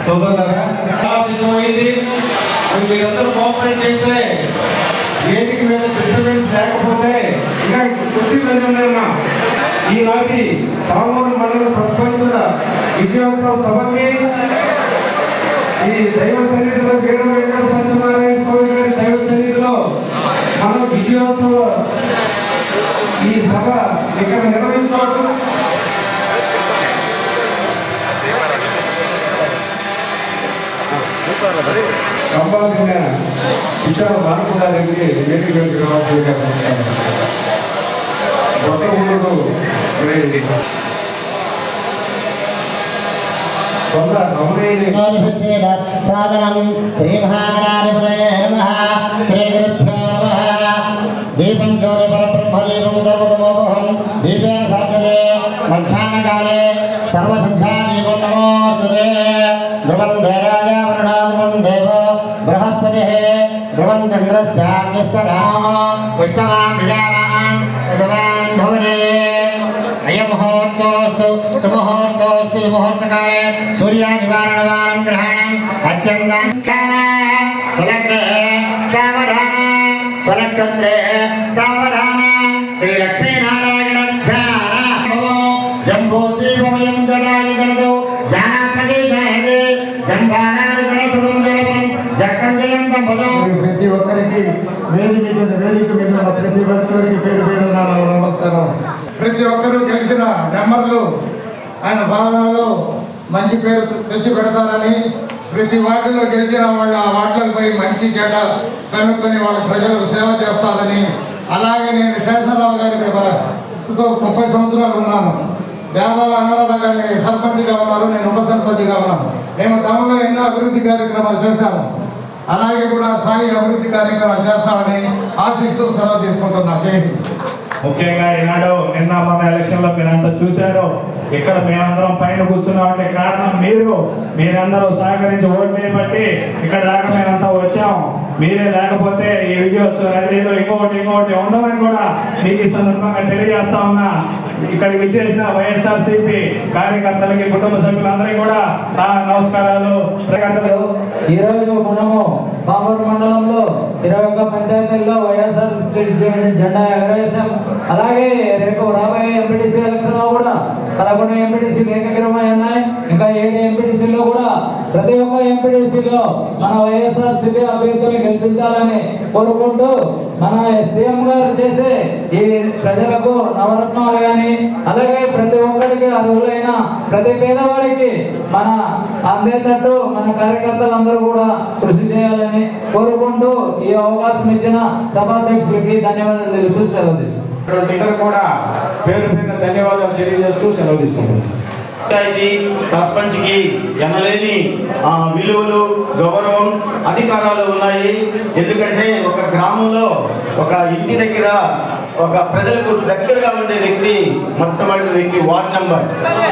సోదరులారా మీరందరూ కోఆపరేట్ చేస్తే వేదిక మీద డిస్టర్బెన్స్ లేకపోతే ఇంకా కుర్చీ వెళ్ళున్నా ఈనాటి పామూరు మండల సర్పంచుల విజయోత్సవ సభకి ఈ దైవ సన్నిధిలో వీర వెంకట సత్యనారాయణ స్వామి గారి దైవ సన్నిధిలో మనం విజయోత్సవ ఈ సభ ఇక్కడ నిర్వహించడం సంపాదించిన విషయాలు మానకుండా వేదిక దీపం జ్యోతి పరబ్రహ్మదీపం సర్వతమోపహం దీపేన సాధ్యతే మధ్యాహ్నకాలే సర్వసంధ్యాదీపం నమోస్తుతే ధ్రువం ధైరాజా వరుణాధ్రువం దేవో బృహస్పతిః ధ్రువం చంద్రస్యాగ్నిస్తరామ పుష్పవాన్ ప్రజావాన్ యజమాన్ భవతి అయముహూర్తోస్తు సుముహూర్తోస్తు ముహూర్తకాలే సూర్యాదివారణవానం గ్రహణం అత్యంతం సులగ్నే సావధాన స్వనక్షత్రే సావధాన శ్రీ లక్ష్మీనారాయణ జంబోద్వీపమయం జడాయుగలదు జానాత్మకే జాయతే జంబానాయుగలసుందరపం జక్కంజయంతం పదం. ప్రతి ఒక్కరికి వేదిక మీద ప్రతి ఒక్కరికి పేరు పేరు నమస్కారం. ప్రతి ఒక్కరూ గెలిచిన నెంబర్లు ఆయన భావనలో మంచి పేరు తెచ్చి పెడతారని, ప్రతి వార్డులో గెలిచిన వాళ్ళు ఆ వార్డులకు పోయి మంచి చెడ్డ కనుక్కొని వాళ్ళ ప్రజలకు సేవ చేస్తారని, అలాగే నేను శేషరావు గారి 30 సంవత్సరాలు ఉన్నాను. యాదవ అనురాధ గారిని సర్పంచ్గా ఉన్నారు, నేను ఉప సర్పంచ్గా ఉన్నాను. మేము టౌన్లో ఎన్నో అభివృద్ధి కార్యక్రమాలు చేశాము. అలాగే కూడా స్థాయి అభివృద్ధి కార్యక్రమాలు చేస్తామని ఆశిస్తూ సెలవు తీసుకుంటున్నాను. ముఖ్యంగా ఈనాడు నిన్న మన ఎలక్షన్ లో మీరంతా చూశారు. ఇక్కడ మేమందరం పైన కూర్చున్నామంటే కారణం మీరందరూ సహకరించి ఓట్లు వేయబట్టి ఇక్కడ దాకా మేమంతా వచ్చాము. మీరే లేకపోతే ఈ విజయోత్సవ ర్యాలీలో ఇంకొకటి ఉండమని కూడా మీకు ఈ సందర్భంగా తెలియజేస్తా ఉన్నా. ఇక్కడికి విచ్చేసిన వైఎస్ఆర్సీపీ కార్యకర్తలకి, కుటుంబ సభ్యులందరికీ కూడా నా నమస్కారాలు. ఈ రోజు మనము పామూరు మండలంలో 21 పంచాయతీల్లో వైఎస్ఆర్ జెండా ఎగరవేశాం. అలాగే రేపు రాబోయే ఎంపీటీసీ ఎలక్షన్ లో కూడా 11 ఎంపీటీసీలు ఏకగ్రహమై ఉన్నాయి. ఇంకా 7 ఎంపీటీసీలో కూడా ప్రతి ఒక్క ఎంపీటీసీలో మన వైఎస్ఆర్సీపీ అభ్యర్థులు గెలిపించాలని కోరుకుంటూ, మన సీఎం గారు చేసే ఈ ప్రజలకు నవరత్నాలు కానీ, అలాగే ప్రతి ఒక్కరికి అర్హులైన ప్రతి పేదవాడికి మన అందేటట్టు మన కార్యకర్తలందరూ కూడా కృషి చేయాలని కోరుకుంటూ ఈ అవకాశం ఇచ్చిన సభాధ్యక్షులకి ధన్యవాదాలు తెలుపుతూ సెలవు తీసుకుంటాం. కూడా పేరు ధన్యవాదాలు తెలియజేస్తూ సెలవు తీసుకుంటాం. పంచాయతీ సర్పంచ్కి ఎనలేని విలువలు, గౌరవం, అధికారాలు ఉన్నాయి. ఎందుకంటే ఒక గ్రామంలో ఒక ఇంటి దగ్గర ఒక ప్రజలకు దగ్గరగా ఉండే వ్యక్తి మొట్టమొదటి వ్యక్తి వార్డ్ నంబర్,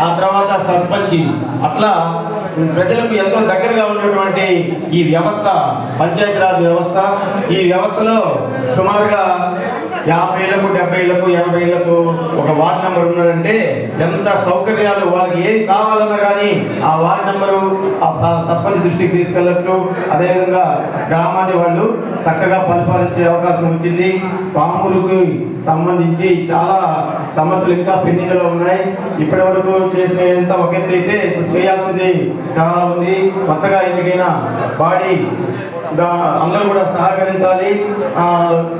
ఆ తర్వాత సర్పంచ్. అట్లా ప్రజలకు ఎంతో దగ్గరగా ఉన్నటువంటి ఈ వ్యవస్థ పంచాయతీరాజ్ వ్యవస్థ. ఈ వ్యవస్థలో సుమారుగా 50 ఇళ్లకు, 70 ఇళ్లకు, 80 ఇళ్లకు ఒక వార్డ్ నెంబర్ ఉన్నదంటే ఎంత సౌకర్యాలు, వాళ్ళకి ఏం కావాలన్నా కానీ ఆ వార్డ్ నెంబరు ఆ సర్పంచ్ దృష్టికి తీసుకెళ్ళచ్చు. అదేవిధంగా గ్రామాన్ని వాళ్ళు చక్కగా పరిపాలించే అవకాశం వచ్చింది. పాములకు సంబంధించి చాలా సమస్యలు ఇంకా పెండింగ్లో ఉన్నాయి. ఇప్పటి వరకు చేసినంత ఒక ఎత్తు అయితే ఇప్పుడు చేయాల్సింది చాలా ఉంది. కొత్తగా ఎన్నికైన బాడీ అందరూ కూడా సహకరించాలి.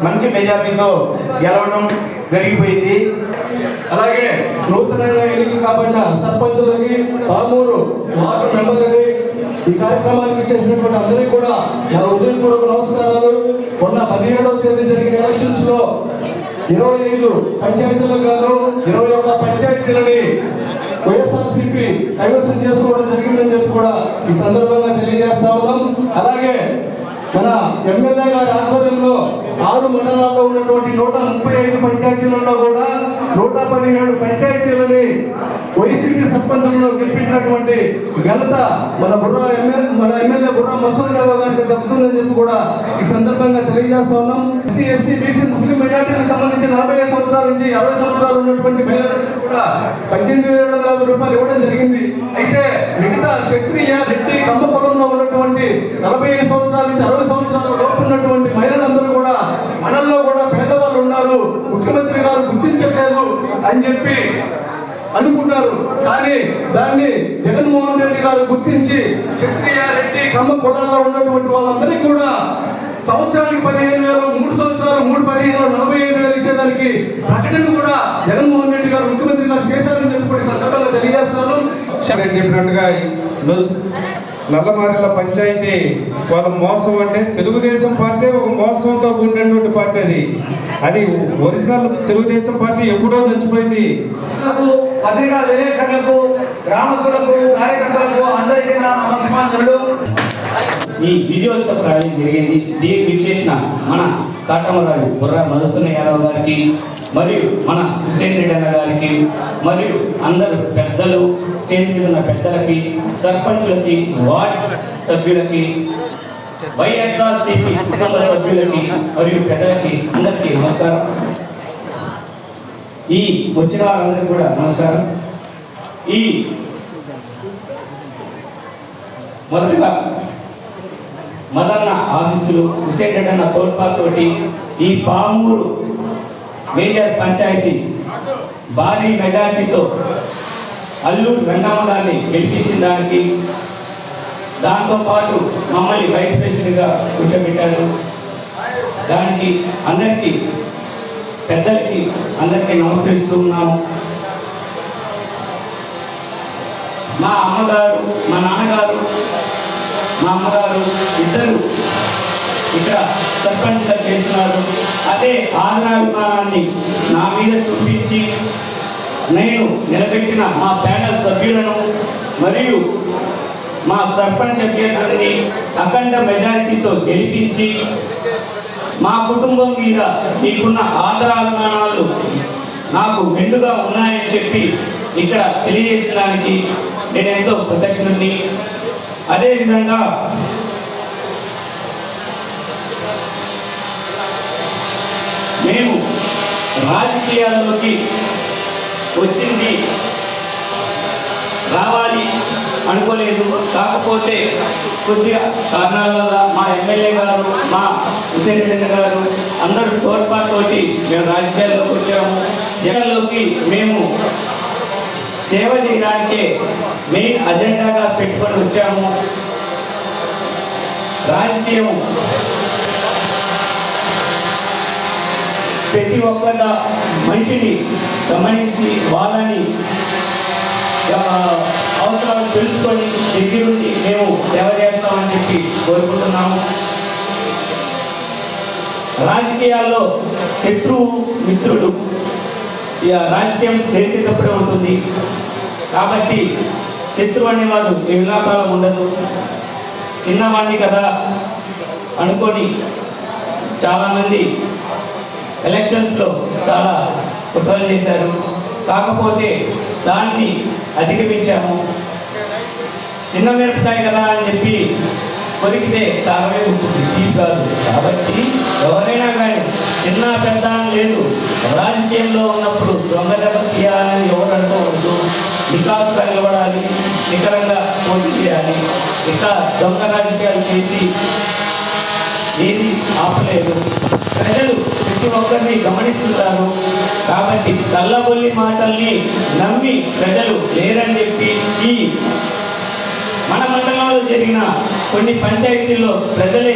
మంచి మెజార్టీతో గెలవడం జరిగిపోయింది. అలాగే నూతనంగా ఎన్నిక కాబడిన సర్పంచులకి, పామూరు వార్డు మెంబర్లకి, ఈ కార్యక్రమానికి చేసినటువంటి అందరికీ కూడా నా హృదయపూర్వక నమస్కారాలు. మొన్న 17వ తేదీ జరిగిన ఎలక్షన్స్ లో 25 పంచాయతీలు కాదు 21 పంచాయతీలని వైఎస్ఆర్సీపీ కైవసం చేసుకోవడం జరిగిందని చెప్పి కూడా ఈ సందర్భంగా తెలియజేస్తా ఉన్నాం. అలాగే మన ఎమ్మెల్యే గారి ఆధ్వర్యంలో 6 మండలాల్లో ఉన్నటువంటి 135 పంచాయతీలలో కూడా 117 పంచాయతీలని వైసీపీ సర్పంచులను గెలిపించినటువంటి ఘనత మన ఎమ్మెల్యే బుర్రా మసూద్ యాదవ్ గారికి దక్కుతుందని చెప్పి కూడా ఈ సందర్భంగా తెలియజేస్తా ఉన్నాం. ఎస్సీ, ఎస్టీ, బీసీ, ముస్లిం మెజార్టీకి సంబంధించి 45 సంవత్సరాల నుంచి 60 సంవత్సరాలు ఉన్నటువంటి మహిళలకు కూడా 18,700 రూపాయలు ఇవ్వడం జరిగింది. అయితే మిగతా క్షత్రియ రెడ్డి కమ్మ కులంలో ఉన్నటువంటి 45 సంవత్సరాల నుంచి 60 సంవత్సరాల లోపు ఉన్నటువంటి మహిళలందరూ కూడా మనల్లో కూడా పేదవాళ్ళు ఉన్నారు, ముఖ్యమంత్రి గారు గుర్తించట్లేదు అని చెప్పి అనుకున్నారు. కానీ దాన్ని జగన్మోహన్ రెడ్డి గారు గుర్తించి క్షత్రియ రెడ్డి కమ్మ కులంలో ఉన్నటువంటి వాళ్ళందరికీ కూడా సంవత్సరానికి 15,000, 3 సంవత్సరాలు 3-15 45,000 ఇచ్చేదానికి ప్రకటన కూడా జగన్మోహన్ రెడ్డి గారు ముఖ్యమంత్రి గారు చేశారని చెప్పి కూడా సందర్భంగా తెలియజేస్తున్నాను. చెప్పినట్టుగా నల్లమారిల పంచాయతీ వాళ్ళ మోసం అంటే తెలుగుదేశం పార్టీ ఒక మోసంతో కూడినటువంటి పార్టీ అది ఒరిజినల్ తెలుగుదేశం పార్టీ ఎప్పుడో చచ్చిపోయింది. పత్రికా విలేకరులకు, గ్రామస్తులకు, కార్యకర్తలకు అందరికీ నా నమస్కారాలు. ఈ విజయోత్సవ ర్యాలీ జరిగింది. దీనికి విచ్చేసిన మన కాటమరాజు బుర్రా మధుసూదన్ యాదవ్ గారికి మరియు మన హుసేన్ రెడ్డి అన్న గారికి మరియు అందరు పెద్దలు, స్టేజ్ మీద ఉన్న పెద్దలకి, సర్పంచులకి, వార్డ్ సభ్యులకి, వైఎస్ఆర్సీపీ కుటుంబ సభ్యులకి మరియు పెద్దలకి అందరికీ నమస్కారం. ఈ వచ్చిన వారందరికీ కూడా నమస్కారం. ఈ మొదటగా మదన్న ఆశీస్సులు, హుసేన్ రెడ్డి అన్న తోడ్పాటుతోటి ఈ పామూరు మేజర్ పంచాయతీ భారీ మెజార్టీతో అల్లూరు వెంగమ్మ గారిని గెలిపించిన దానికి, దాంతోపాటు మమ్మల్ని వైస్ ప్రెసిడెంట్గా కూర్చోబెట్టారు. దానికి అందరికీ పెద్దలకి అందరికీ నమస్కరిస్తూ ఉన్నాము. మా అమ్మగారు, మా నాన్నగారు, మా అమ్మగారు ఇద్దరు ఇక్కడ సర్పంచ్గా చేస్తున్నారు. అదే ఆదరాభిమానాన్ని నా మీద చూపించి నేను నిలబెట్టిన మా ప్యానల్ సభ్యులను మరియు మా సర్పంచ్ అభ్యర్థులని అఖండ మెజారిటీతో గెలిపించి మా కుటుంబం మీద మీకున్న ఆదరాభిమానాలు నాకు మెండుగా ఉన్నాయని చెప్పి ఇక్కడ తెలియజేయడానికి నేను ఎంతో కృతజ్ఞుడిని. అదేవిధంగా మేము రాజకీయాల్లోకి వచ్చింది రావాలి అనుకోలేదు. కాకపోతే కొద్దిగా కారణాల వల్ల మా ఎమ్మెల్యే గారు, మా హుసేన్ రెడ్డి గారు అందరూ తోడ్పాటుతోటి మేము రాజకీయాల్లోకి వచ్చాము. జగన్లోకి మేము సేవ చేయడానికే మెయిన్ అజెండాగా పెట్టుకొని వచ్చాము. రాజకీయం ప్రతి ఒక్క మనిషిని గమనించి వాళ్ళని అవసరాలు తెలుసుకొని దగ్గరుండి మేము సేవ చేస్తామని చెప్పి కోరుకుంటున్నాము. రాజకీయాల్లో శత్రువు మిత్రుడు ఇక రాజకీయం చేసేటప్పుడే ఉంటుంది. కాబట్టి శత్రువు అనేవాడు ఏ విలాపాలం ఉండదు. చిన్నవాడిని కదా అనుకొని చాలామంది ఎలక్షన్స్లో చాలా కుట్రలు చేశారు. కాకపోతే దాన్ని అధిగమించాము. చిన్న మిరపకాయ కదా అని చెప్పి కొరికితే చాలానే ఉంటుంది, చీప్ కాదు. కాబట్టి ఎవరైనా కానీ చిన్న పెద్ద లేదు, రాజకీయంలో ఉన్నప్పుడు దొంగ దెబ్బ తీయాలని ఎవరు అనుకోవద్దు. నికాసుగా నిలబడాలి, నికరంగా పోటీ చేయాలి. ఇక దొంగ రాజకీయాలు చేసి ఏది ఆపలేదు. ప్రజలు ప్రతి ఒక్కరిని గమనిస్తుంటారు. కాబట్టి కళ్ళబొల్లి మాటల్ని నమ్మి ప్రజలు లేరని చెప్పి ఈ మన మండలంలో జరిగిన కొన్ని పంచాయతీల్లో ప్రజలే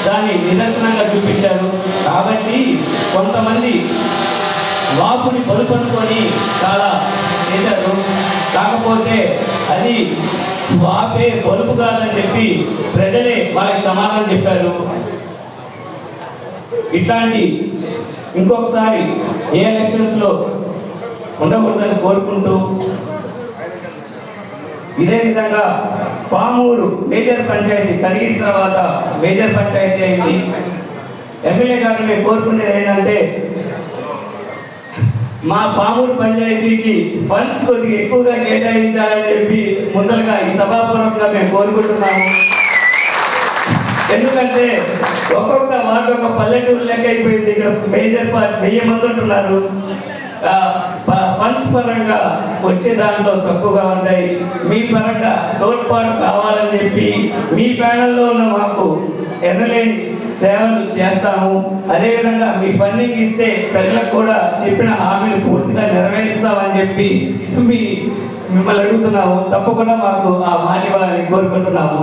దాన్ని నిదర్శనంగా చూపించారు. కాబట్టి కొంతమంది వాపుని పలుపనుకొని చాలా చేశారు. కాకపోతే అది వాపే పొలుపు కాదని చెప్పి ప్రజలే వాళ్ళకి సమాధానం చెప్పారు. ఇట్లాంటి ఇంకొకసారి ఏ ఎలక్షన్స్లో ఉండకూడదని కోరుకుంటూ, ఇదే విధంగా పామూరు మేజర్ పంచాయతీ కలిగిన తర్వాత మేజర్ పంచాయతీ అయింది. ఎమ్మెల్యే గారిని మేము కోరుకునేది ఏంటంటే మా పామూరు పంచాయతీకి ఫండ్స్ కొద్దిగా ఎక్కువగా కేటాయించాలని చెప్పి ముందరగా ఈ సభాపూర్వకంగా మేము కోరుకుంటున్నాము. ఎందుకంటే ఒక్కొక్క వార్డు ఒక పల్లెటూరు లెక్క అయిపోయింది. ఇక్కడ మేజర్ 1000 మంది ఉంటున్నారు. ఫండ్స్ పరంగా వచ్చే దాంట్లో తక్కువగా ఉంటాయి. మీ పరంగా తోడ్పాటు కావాలని చెప్పి మీ ప్యానెల్లో ఉన్న మాకు ఎనలేని సేవలు చేస్తాము. అదేవిధంగా మీ ఫండింగ్ ఇస్తే ప్రజలకు కూడా చెప్పిన హామీలు పూర్తిగా నెరవేరుస్తామని చెప్పి మిమ్మల్ని అడుగుతున్నాము. తప్పకుండా మాకు ఆ మాట ఇవ్వాలని కోరుకుంటున్నాము.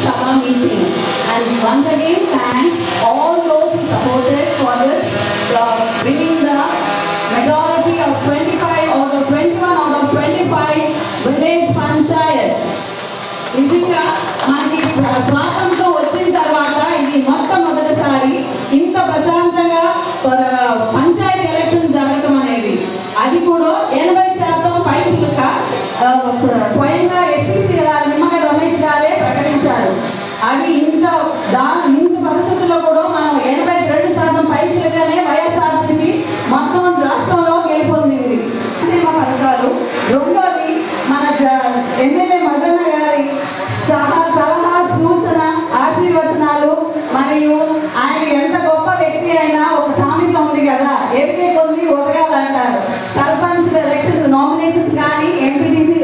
Sabha meeting, and once again thank all those who supported for this bringing the majority of 25 out of 21 out of 25 village panchayats. నిజంగా మనకి స్వాతంత్రం వచ్చిన తర్వాత ఇది మొట్టమొదటిసారి ఇంత ప్రశాంతంగా పంచాయతీ ఎలక్షన్ జరగటం అనేది, అది కూడా 80% పైచిలుక స్వయంగా ఎస్సీసీ నిమ్మగడ్డ రమేష్ గారే ప్రకటించారు. అది ఇంత పరిస్థితుల్లో కూడా మనం 82% పైచిలుగానే వైఎస్ఆర్సీపీ మొత్తం రాష్ట్రంలో గెలుపొందింది. పథకాలు రెండోది మన ఎమ్మెల్యే మదన్న గారి సలహా సూచన ఆశీర్వచనాలు, మరియు ఆయన ఎంత గొప్ప వ్యక్తి అయినా ఒక సామెత ఉంది కదా, ఎరికే కొద్ది ఒదగాలంటారు. సర్పంచ్ ఎలక్షన్ నామినేషన్స్ కానీ ఎంపీటీసీ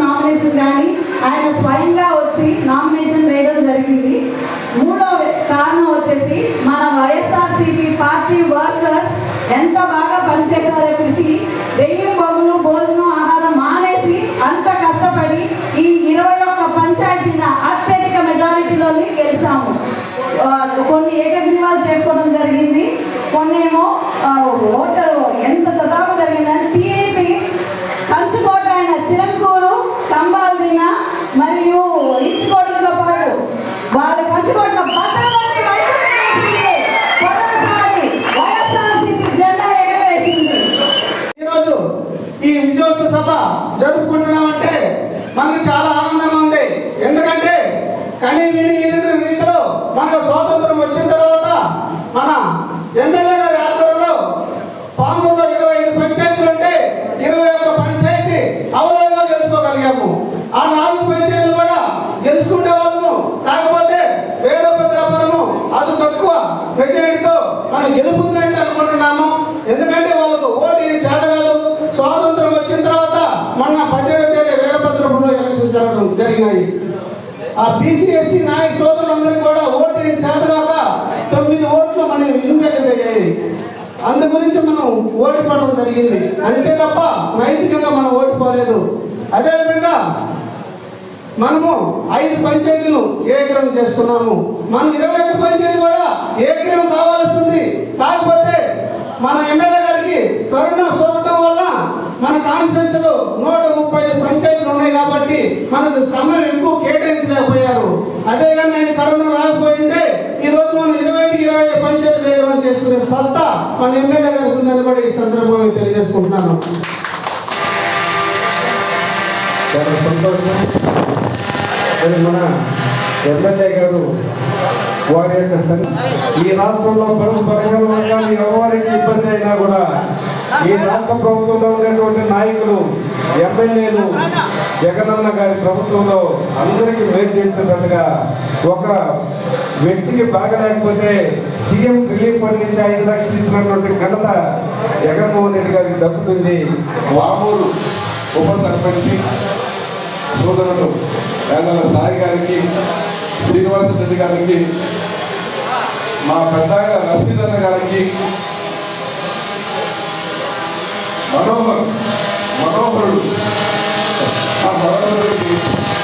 నామినేషన్స్ కానీ ఆయన స్వయంగా వచ్చి నామినేషన్ వేయడం జరిగింది. మూడో కారణం వచ్చేసి మన వైఎస్ఆర్సీపీ పార్టీ వర్కర్స్ ఎంత బాగా పనిచేశారో కృషి, వెయ్యి పగులు భోజనం ఆహారం మానేసి అంత కష్టపడి ఈ 21 పంచాయతీల అత్యధిక మెజారిటీలోని గెలిచాము. కొన్ని ఏకగ్రీవాలు చేసుకోవడం జరిగింది, కొన్నేమో ఓటరు ఎంత సదాపు జరిగిందని టీడీపీ కంచుకోట అయిన చిరంకూరు కంబాల్దిన మరియు ఇంటికోటలతో పాటు వాళ్ళ కంచుకోట బట్టలన్నీ వైఎస్ఆర్సీపీ జెండా ఎగరవేసింది. ఈరోజు ఈ విజయోత్సవ సభ జరుపుకుంటున్నామంటే మనకు చాలా ఆనందంగా ఉంది. ఎందుకంటే కనీ విని ఎనిమిది రీతిలో మనకు స్వాతంత్రం వచ్చిన తర్వాత మన ఎమ్మెల్యే గారి ఆధ్వర్యంలో పామూరులో 25 పంచాయతీలు ఉంటే 21 పంచాయతీ అవలేగా గెలుచుకోగలిగాము. ఆ 4 పంచాయతీలు కూడా గెలుచుకుంటే వాళ్ళము, కాకపోతే వీరభద్రాపురము అది తక్కువ మెజారిటీతో మనం గెలుపుతున్నట్టు అనుకుంటున్నాము. ఎందుకంటే వాళ్ళకు ఓటు చేత కాదు. స్వాతంత్రం వచ్చిన తర్వాత మొన్న 17వ తేదీ వీరభద్రాపురంలో ఎలక్షన్ జరిగినాయి. ఆ బీసీఎస్సీ నాయక సోదరులందరికీ కూడా ఓటు చేతగాక 9 ఓట్లు మనం ఇన్వెక్ట్. అందు గురించి మనం ఓడిపోవడం జరిగింది, అంతే తప్ప నైతికంగా మనం ఓడిపోలేదు. అదేవిధంగా మనము 5 పంచాయతీలు ఏకగ్రహం చేస్తున్నాము. మనం 21 పంచాయతీ కూడా ఏకగ్రహం కావాల్సింది. కాకపోతే మన ఎమ్మెల్యే గారికి కరోనా సోకటం వల్ల మన కాన్స్టిట్యూన్సీలో 135 పంచాయతీలు ఉన్నాయి కాబట్టి మనకు సమయం ఎక్కువ కేటాయించలేకపోయారు. అదే కానీ ఆయన కరోనా రాకపోయింటే ఈ రోజు మనం 25 పంచాయతీలు ఏకగ్రహం చేసుకునే సత్తా మన ఎమ్మెల్యే గారికి ఉందని కూడా ఈ సందర్భంగా తెలియజేసుకుంటున్నాను. చాలా సంతోషం. మన ఎమ్మెల్యే గారు వారి యొక్క ఈ రాష్ట్రంలో పరంగా ఎవరికి ఇబ్బంది అయినా కూడా ఈ రాష్ట్ర ప్రభుత్వంలో ఉన్నటువంటి నాయకులు, ఎమ్మెల్యేలు జగనన్న గారి ప్రభుత్వంలో అందరికీ మేలు చేస్తున్నట్టుగా, ఒక వ్యక్తికి బాగలేకపోతే సీఎం రిలీఫ్ ఫండ్ నుంచి 5 లక్షలు ఇచ్చినటువంటి ఘనత జగన్మోహన్ రెడ్డి గారికి దక్కుతుంది. వామూరు ఉప సర్పంచి సోదరుడు వేదల సాయి గారికి, శ్రీనివాస రెడ్డి గారికి, మా పెద్ద రసీదన్న గారికి, మనోహరుడు ఆ మనోహరుడికి,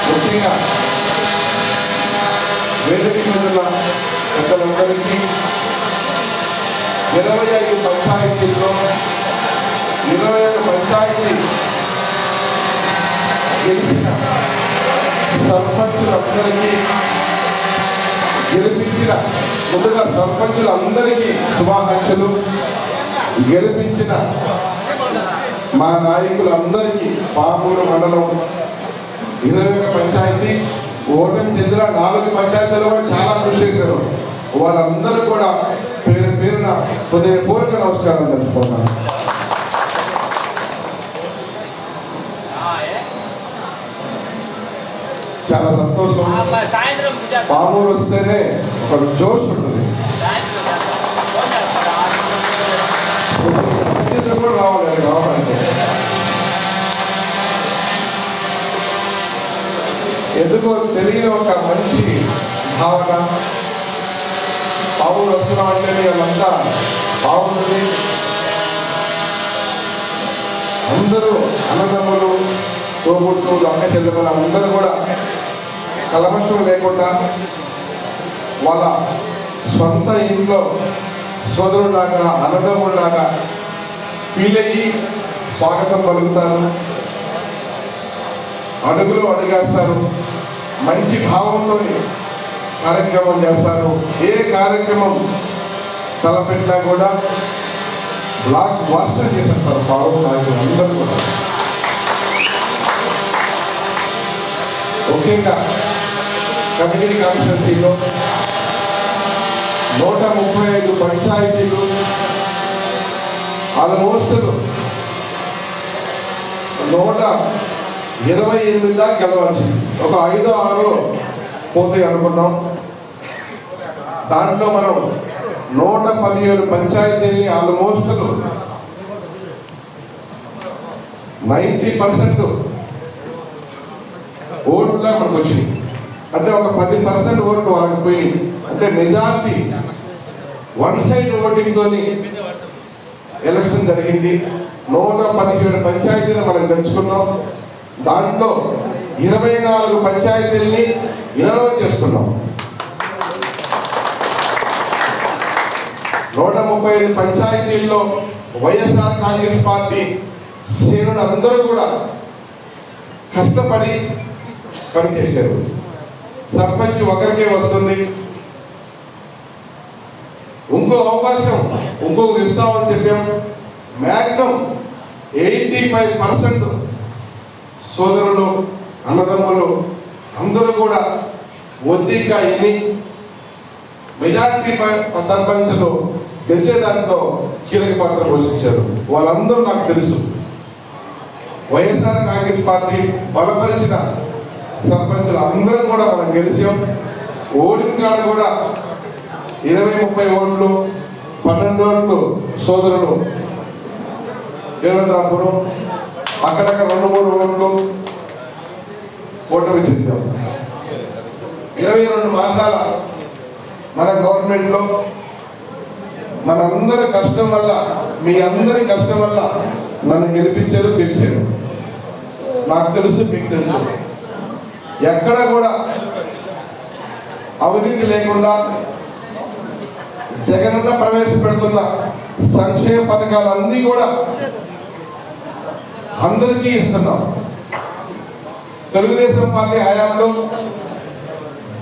ముఖ్యంగా వేదిక మీద ఉన్న పెద్దలందరికీ 25 పంచాయతీల్లో 21 పంచాయతీ గెలిచిన సర్పంచులందరికీ, గెలిపించిన ముందుగా సర్పంచులందరికీ శుభాకాంక్షలు. గెలిపించిన మా నాయకులందరికీ పామూరు మండలం 21 పంచాయతీ ఓటమి చెందిన 4 పంచాయతీలు కూడా చాలా కృషి చేశారు. వాళ్ళందరూ కూడా పేరు పేరున హృదయపూర్వక నమస్కారం తెలుసుకున్నాను. చాలా సంతోషం. పామూరు వస్తేనే ఒక జోష్ ఉంటుంది. కావాలి అది రావడానికి. ఎందుకో తెలియని ఒక మంచి భావన, పావులు వస్తున్నాం అంటే వాళ్ళంతా బాగుంటుంది. అందరూ అన్నదమ్ములు, తోబుట్టులు, అక్క చెల్లెమ్మలు అందరూ కూడా కలమషం లేకుండా వాళ్ళ సొంత ఇంట్లో సోదరులాగా అన్నదమ్ములాగా ఫీల్ అయ్యి స్వాగతం పలుకుతారు, అడుగులు అడుగేస్తారు, మంచి భావంతో కార్యక్రమం చేస్తారు. ఏ కార్యక్రమం తలపెట్టినా కూడా బ్లాక్ వాస్టర్ చేసేస్తారు పావు నాయకులు అందరూ కూడా. ముఖ్యంగా కమిటీ కాన్స్టిట్యూన్సీలో 135 పంచాయతీలు ఆల్మోస్ట్ 128 దాకా గెలవచ్చు. ఒక 5-6 పోతాయి అనుకున్నాం. దాంట్లో మనం 117 పంచాయతీల్ని ఆల్మోస్ట్ 90% ఓట్లుగా మనకు వచ్చింది. అంటే ఒక 10% ఓట్లు వాళ్ళకి పోయి, అంటే మెజార్టీ వన్ సైడ్ ఓటింగ్ తోని ఎలక్షన్ జరిగింది. 117 పంచాయతీలు మనం గెలుచుకున్నాం. దాంట్లో 24 పంచాయతీల్ని ఇన్వాల్వ్ చేసుకున్నాం. 135 పంచాయతీల్లో వైఎస్ఆర్ కాంగ్రెస్ పార్టీ శ్రేణులు అందరూ కూడా కష్టపడి పనిచేశారు. సర్పంచ్ ఒకరికే వస్తుంది, ఇంకో అవకాశం ఇంకొకరు ఇస్తామని చెప్పాం. మ్యాక్సిమం 85% సోదరులు, అన్నదమ్ములు అందరూ కూడా ఒద్దిగ్గా ఇన్ని మెజార్టీ సర్పంచ్లు గెలిచే దాంట్లో కీలక పాత్ర పోషించారు. వాళ్ళందరూ నాకు తెలుసు. వైఎస్ఆర్ కాంగ్రెస్ పార్టీ బలపరిచిన సర్పంచులు అందరం కూడా మనం గెలిచాం. ఓడిన కాడ కూడా 20-30 ఓట్లు, 12 ఓట్లు సోదరులు దేవేంద్రాపురం, అక్కడక్కడ 2-3 ఓట్లు ఓటమి చెందాం. 22 మాసాల మన గవర్నమెంట్లో మనందరి కష్టం వల్ల, మీ అందరి కష్టం వల్ల నన్ను గెలిపించారు, గెలిచారు. నాకు తెలుసు, మీకు తెలుసు. ఎక్కడ కూడా అవినీతి లేకుండా జగనన్న ప్రవేశపెడుతున్న సంక్షేమ పథకాలన్నీ కూడా అందరికీ ఇస్తున్నాం. తెలుగుదేశం పార్టీ హయాంలో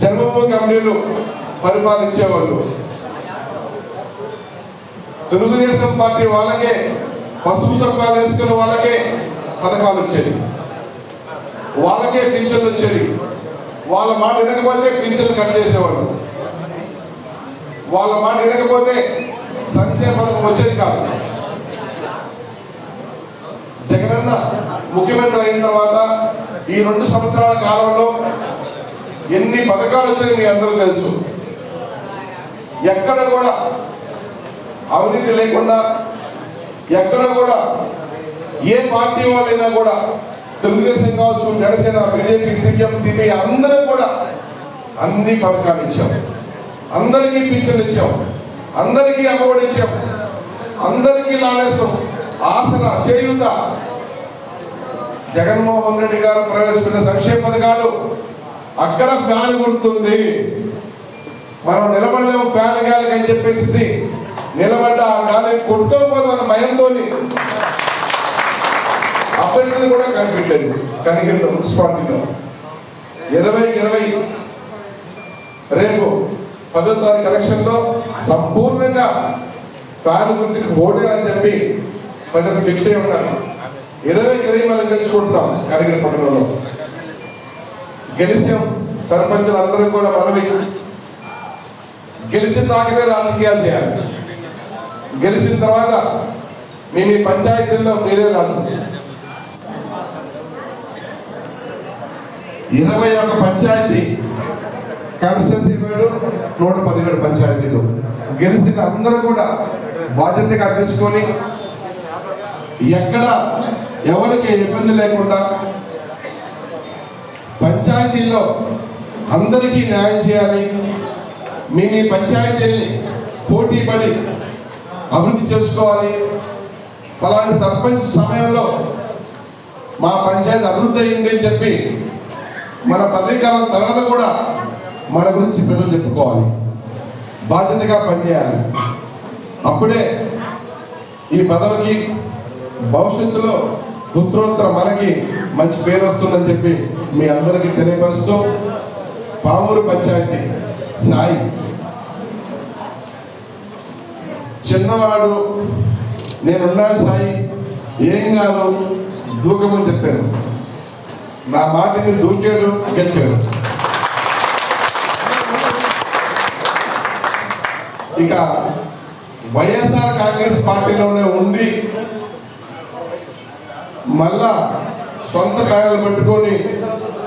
జన్మభూమి కమిటీలు పరిపాలించేవాళ్ళు. తెలుగుదేశం పార్టీ వాళ్ళకే, పసుపు చొక్కాలు వేసుకున్న వాళ్ళకే పథకాలు వచ్చేది, వాళ్ళకే పింఛన్లు వచ్చేది. వాళ్ళ మాట వినకపోతే పింఛన్లు కట్ చేసేవాళ్ళు. వాళ్ళ మాట వినకపోతే సంక్షేమ పథకం వచ్చేది కాదు. జగనన్న ముఖ్యమంత్రి అయిన తర్వాత ఈ 2 సంవత్సరాల కాలంలో ఎన్ని పథకాలు వచ్చాయని మీ అందరూ తెలుసు. ఎక్కడ కూడా అవినీతి లేకుండా, ఎక్కడ కూడా ఏ పార్టీ వాళ్ళైనా కూడా, తెలుగుదేశం కావచ్చు, జనసేన, బీజేపీ, సిపిఎం, సిపిఐ అందరూ కూడా అన్ని పథకాలు ఇచ్చాం. అందరికీ పింఛన్లు ఇచ్చాం, అందరికీ అమ్మఒడి ఇచ్చాం, అందరికీ లాగేస్తాం. ఆసన, చేయూత, జగన్మోహన్ రెడ్డి గారు ప్రవేశపెట్టిన సంక్షేమ పథకాలు అక్కడ ఫ్యాన్ గుర్తుంది. మనం నిలబడలేము ఫ్యాన్ గాలికి అని చెప్పేసి నిలబడ్డ ఆ గాలి కొట్టుకోపోతున్న భయంతో అభ్యర్థులు కూడా కనిపించలేదు. కనిగిరిలో మున్సిపాలిటీలో 2020 రేపు 10వ తారీఖు ఎలక్షన్లో సంపూర్ణంగా ఫ్యాన్ గుర్తుకు ఓటే అని చెప్పి ప్రజలు ఫిక్స్ అయి ఉన్నారు. 20 మనం గెలుచుకుంటున్నాం. కనిగిరి పట్టణంలో గెలిచాం. సర్పంచులు అందరూ కూడా మనవి, గెలిచిన దాకనే రాజకీయాలు చేయాలి. గెలిచిన తర్వాత మీ పంచాయతీల్లో మీరే రాదు. 21 పంచాయతీ కాన్స్టిట్యూన్సీ 117 పంచాయతీలు గెలిచిన అందరూ కూడా బాధ్యతగా తీసుకొని ఎక్కడ ఎవరికి ఇబ్బంది లేకుండా పంచాయతీలో అందరికీ న్యాయం చేయాలి, మీ పంచాయతీని పోటీ పడి అభివృద్ధి చేసుకోవాలి. అలాంటి సర్పంచ్ సమయంలో మా పంచాయతీ అభివృద్ధి అయింది అని చెప్పి మన పత్రికాల తర్వాత కూడా మన గురించి ప్రజలు చెప్పుకోవాలి, బాధ్యతగా పనిచేయాలి. అప్పుడే ఈ పదవికి భవిష్యత్తులో పుత్రోత్తర మనకి మంచి పేరు వస్తుందని చెప్పి మీ అందరికీ తెలియపరుస్తూ, పామూరు పంచాయతీ సాయి చిన్నవాడు, నేనున్నాను సాయి, ఏం కాదు దూకమని చెప్పాను. నా మాటని దూకాడు, గెలిచాడు. ఇక వైఎస్ఆర్ కాంగ్రెస్ పార్టీలోనే ఉండి మళ్ళా సొంత కాయలు పట్టుకొని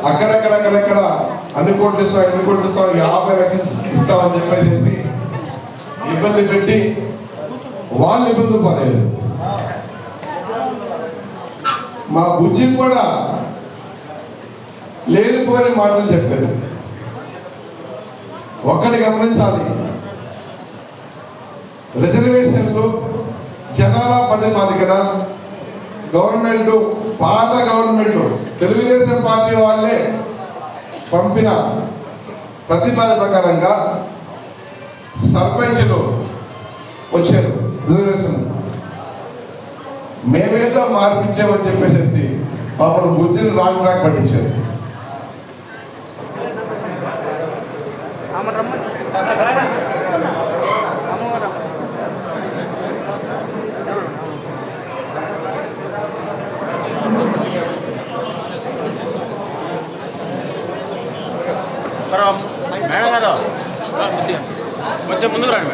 అక్కడెక్కడ అన్ని కోట్లు ఇస్తాం 50 లక్షలు ఇస్తామని చెప్పేసి ఇబ్బంది పెట్టి వాళ్ళు ఇబ్బందులు పడలేదు. మా బుజ్జి కూడా లేనిపోని మాటలు చెప్పారు. ఒక్కటి గమనించాలి, రిజర్వేషన్లు జనాభా ప్రాతిపదికన గవర్నమెంట్, పాత గవర్నమెంట్ తెలుగుదేశం పార్టీ వాళ్ళే పంపిన ప్రతిపాదన ప్రకారంగా సర్పంచులు వచ్చారు. రిజర్వేషన్ మేమేదో మార్పించామని చెప్పేసి పాపం బుద్ధిని రాంగ్ ట్రాక్ పట్టించారు. మేడం గారు కొంచెం ముందుకు రండి.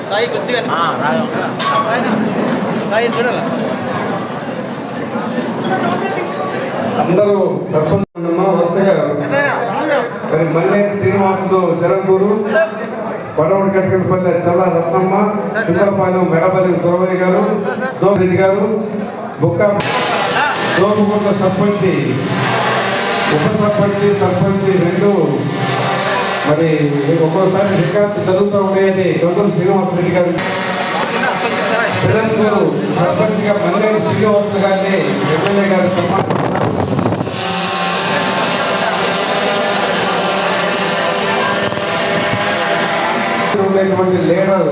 సాయి కొద్దిగా సాయి చూడాలి. అందరూ సర్పంచ్ వరుసగా మరి మల్లేటి శ్రీనివాసులు శరంగూరు, పడవడి కట్టకపల్లి చల్ల రత్నమ్మ, చింతలపాలెం మెడపల్లి గురవయ్య గారు, దోరెడ్డి గారు, బుక్క దోపుకుంట సర్పంచి, ఉప సర్పంచి, సర్పంచి రెండు మరి ఒక్కోసారి రికార్డు జరుగుతూ ఉండేది. గౌతమ్ శ్రీనివాసరెడ్డి గారు శరంగూరు సర్పంచ్గా మల్లేటి శ్రీనివాసులు గారిని ఎమ్మెల్యే గారు ఉండేటువంటి లీడర్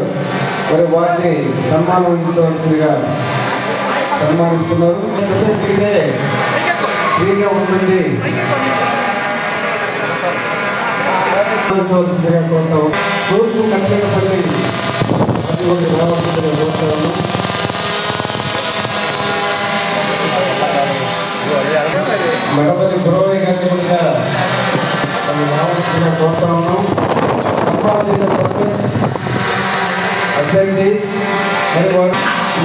మరి వారిని సన్మానించవలసిందిగా సన్మానిస్తున్నారు. ఫ్రీగా ఉంటుంది తూర్పు కట్టపల్లి రావాల్సిందిగా కోరుతాను. మెడపల్లి గురవయ్య గారిని కూడా రావాల్సిందిగా కోరుతా ఉన్నాం. అధ్యక్షి మరి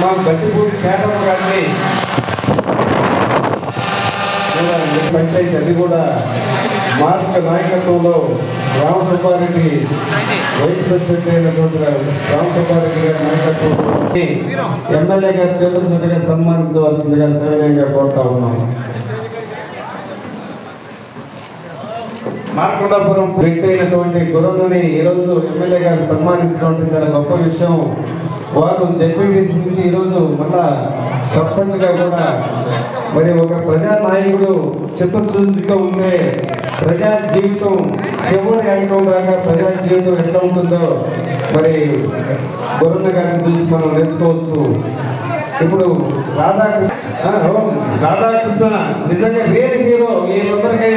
మా గట్టిపూడి కేటమ్మ గారిని పంచాయతీ అది కూడా మార్గ నాయకత్వంలో రామసుబ్బారెడ్డి వైస్ ప్రెసిడెంట్ అయినటువంటి రామసుబ్బారెడ్డి గారి నాయకత్వంలో ఎమ్మెల్యే గారి చేతుల మీదుగా సన్మానించవలసిందిగా సవినయంగా కోరుతా ఉన్నాం. మార్కొండాపురం వ్యక్తి అయినటువంటి గురువుని ఈరోజు ఎమ్మెల్యే గారు సన్మానించడం చాలా గొప్ప విషయం. వారు జెడ్పీటీసీ నుంచి ఈరోజు మళ్ళా సర్పంచ్గా కూడా మరి ఒక ప్రజానాయకుడు చిత్తశుద్ధితో ఉంటే ప్రజా జీవితం చివరి అంకం దాకా ప్రజా జీవితం ఎట్లా ఉంటుందో మరి గురున్న గారిని చూసి మనం నేర్చుకోవచ్చు. ఇప్పుడు రాధాకృష్ణ నిజంగా రియల్ హీరో. వీళ్ళందరికీ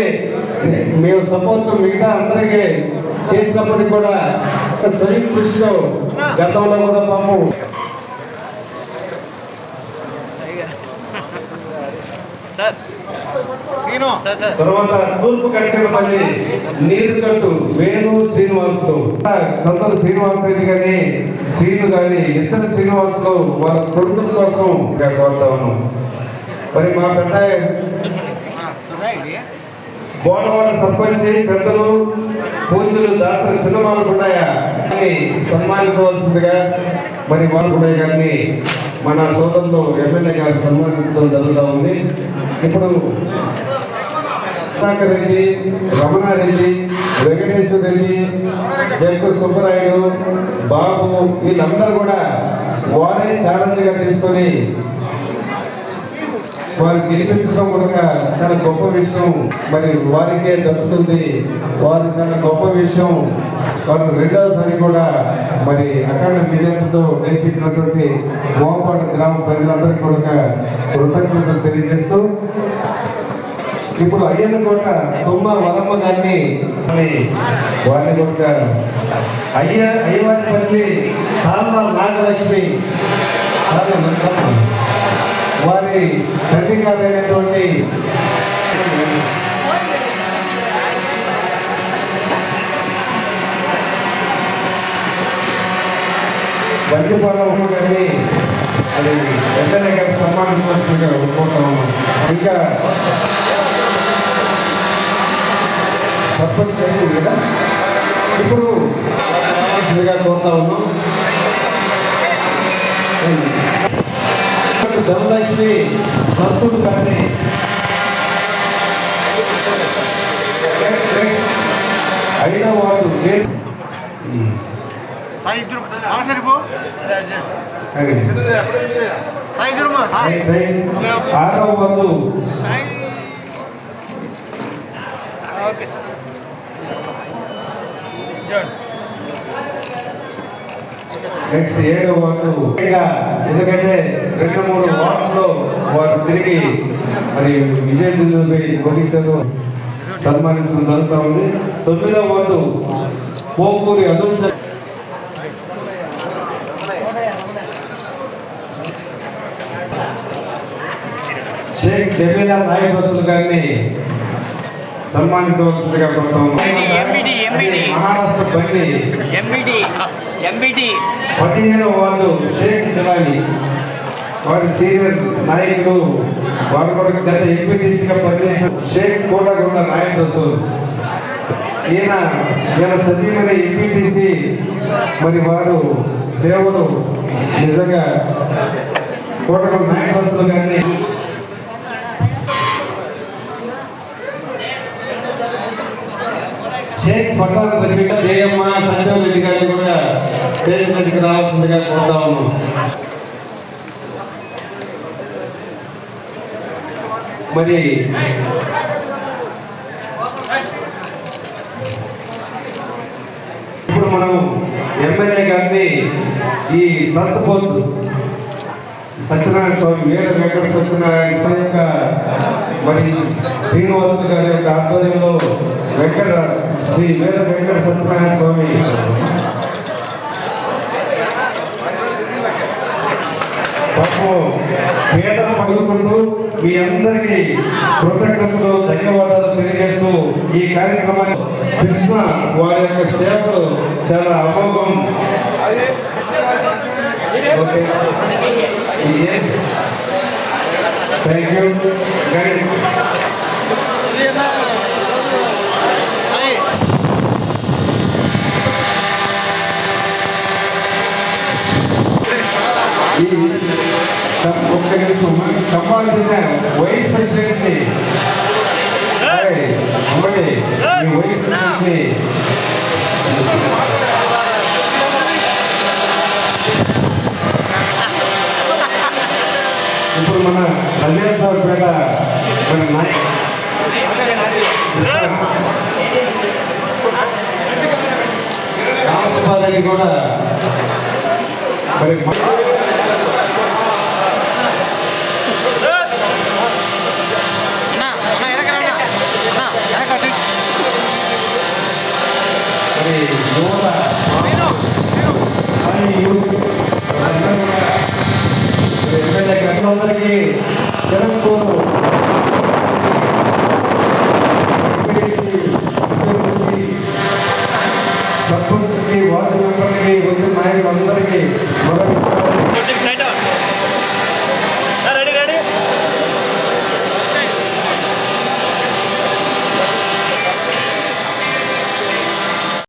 మేము సపోర్ట్ మిగతా అందరికీ చేసినప్పటికీ కూడా స్వయం కృషితో గతంలో కూడా పాపం తర్వాత తూర్పు కట్టెలపల్లి నీరు కట్టు వేణు శ్రీనివాసులు, కొందరు శ్రీనివాసరెడ్డి కానీ శ్రీను కానీ ఇద్దరు శ్రీనివాసులు వాళ్ళ కొడుకుల కోసం కోరుతా ఉన్నాం. మరి మా పెద్ద బోనవాడ సర్పంచి పెద్దలు పూజలు దాసరి చిన్నమాలకుండాయ సన్మానించవలసిందిగా మరి మాలకుండాయ గారిని మన సోదరులు ఎమ్మెల్యే గారు సన్మానించడం జరుగుతూ ఉంది. ఇప్పుడు సుధాకర్ రెడ్డి, రమణారెడ్డి, వెంకటేశ్వర రెడ్డి, జగ్గు సుబ్బరాయుడు, బాబు వీళ్ళందరూ కూడా వారే ఛాలెంజ్గా తీసుకొని వారు గెలిపించడం కూడా చాలా గొప్ప విషయం. మరి వారికే దక్కుతుంది. వారు చాలా గొప్ప విషయం. వారు రెండవసారి కూడా మరి అఖండ విజయంతో గెలిపించినటువంటి మోపాడు గ్రామ ప్రజలందరికీ కూడా కృతజ్ఞతలు తెలియజేస్తూ ఇప్పుడు అయ్యన్నకోట తుమ్మ వరమ్మ గారిని వారిని కూడా అయ్యవారిపల్లి సాల్మా నాగలక్ష్మి వారి తండ్రి గారైనటువంటి బండిపాలెం గారిని అది ఎమ్మెల్యే గారికి సన్మానించవలసిందిగా కోరుతా ఉన్నాం. ఇంకా సర్పంచ్ గారికి కదా ఇప్పుడు కోరుతా ఉన్నాం. ధనలక్ష్మి భక్తుడు కానీ ఐదవ వార్డు ఆరవ వార్డు నెక్స్ట్ 7వ వార్డు. ఎందుకంటే 2-3 వార్డులో వారు తిరిగి మరి విజయదుర్గపై కొట్టించారు, సన్మానించడం జరుగుతూ ఉంది. 9వ వార్డు పోకూరి అదృష్ట షేక్ జమీలా నాయక్ రసూల్ గారిని సన్మానించవలసిందిగా కోరుతాం. మహారాష్ట్ర బండి 15వ వార్డు షేక్ జలాలి వారి సీనియర్ నాయకులు, వారి కొరకు గత ఎంపీటీసీగా పనిచేసిన షేక్ కోటగొండ నాయక్ రసూల్. ఈయన సతీమణి ఎంపీటీసీ. మరి వారు సేవలు నిజంగా కోటగొండ నాయక్ రసూల్ గారిని షేక్ పట్టాల రెడ్డి జయమ్మ సత్యం రెడ్డి గారిని కూడా స్టేజ్ మీదకి రావాల్సిందిగా కోరుతా ఉన్నాం. మరి ఇప్పుడు మనం ఎమ్మెల్యే గారిని ఈ ట్రస్ట్ బోర్డు సత్యనారాయణ స్వామి వీర వెంకట సత్యనారాయణ స్వామి యొక్క మరి శ్రీనివాసు గారి యొక్క ఆధ్వర్యంలో శ్రీ వీర వెంకట సత్యనారాయణ స్వామి పేదలు పడుకుంటూ మీ అందరికీ కృతజ్ఞతలు ధన్యవాదాలు తెలియజేస్తూ ఈ కార్యక్రమాన్ని కృష్ణ వారి యొక్క సేవలు చాలా అమోఘం. Okay, thank you. ఒక్క నిమిషం మనకు సంపాదించిన వైస్ ప్రెసిడెంట్ని వైస్ ప్రెసిడెంట్ని ఇప్పుడు మన కళ్యాణపేట మన రామసభాకి కూడా మరి అందరికీ